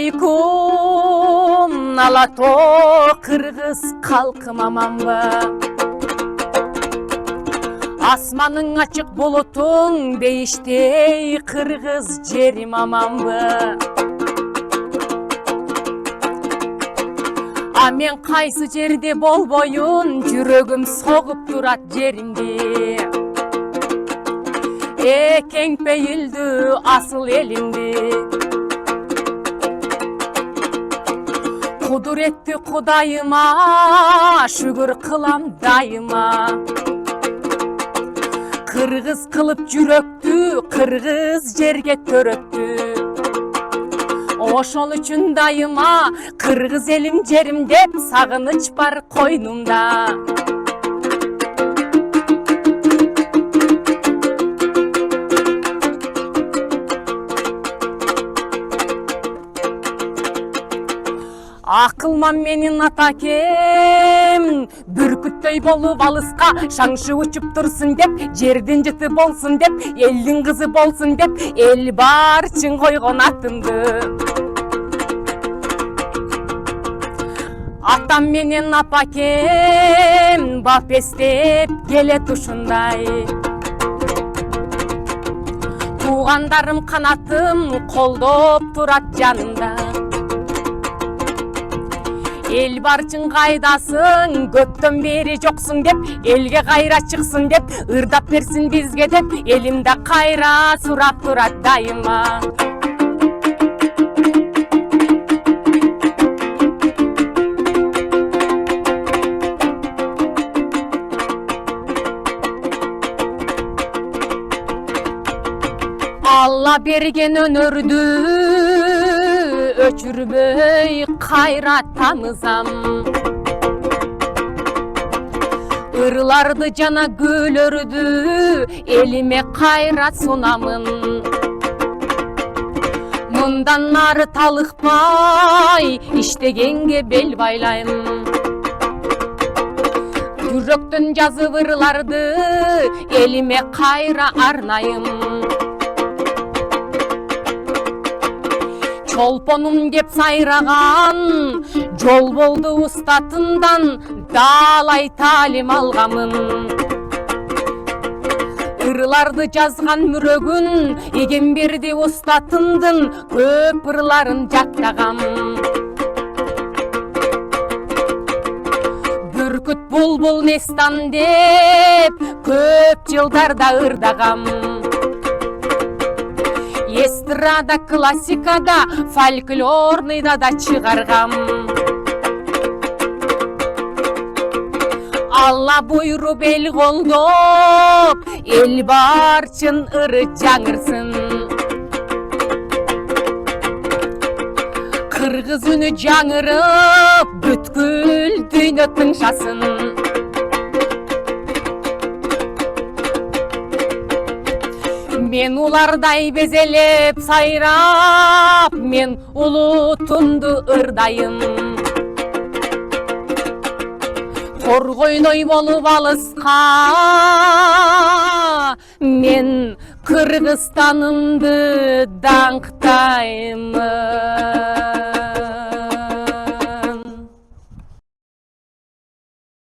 алейкум, Алатоо кыргыз калкым аманбы? Асманың ачык болотуң дейиштей кыргыз жерим аманбы? А мен кайсы жерде болбоюн, жүрөгүм согуп турат жеримди. Кең пейилдүү асыл элимди. Кудуретті Кудайыма шүгүр кылам дайыма. Кыргыз кылып жүрөктү, кыргыз жерге төрөктү. Ошол үчүн дайыма кыргыз элим жерим деп сагыныч бар койнумда. Акылман менин атакем, бүркүттөй болуп алыска шаңшы учуп турсун деп, жердин жыты болсун деп, элдин кызы болсун деп, эл барчын койгон атымды. Атам менен апакем бап эстеп келет ушундай. Туугандарым канатым колдоп турат жанымда. Эл барчын кайдасың, көптөн бери жоксуң деп, элге кайра чыксың деп, ырдап берсин бизге деп, элимде кайра сурап турат дайыма. Алла берген өнөрдү өчүрбөй кайра тамызам. Ырларды жана гүлөрдү элиме кайра сунамын. Мындан ары талыкпай иштегенге бел байлайм. Жүрөктөн жазып ырларды элиме кайра арнайым. Чолпонум кеп сайраган жол болду устатымдан, даалай таалим алгамын. Ырларды жазган мүрөгүн эген берди устатымдын, көп ырларын жаттагам. Бүркүт булбул нестан деп көп жылдарда ырдагам. Эстрада, классикада, фольклорныйда да чыгаргам. Алла буйруп эл колдоп, эл барчын ыры жаңырсын. Кыргыз үнү жаңырып, бүткүл дүйнө тыңшасын. Мен улардай безелеп сайрап, мен улутумду ырдайым. Торгойной болуп алыска, мен Кыргызстанымды даңктайм.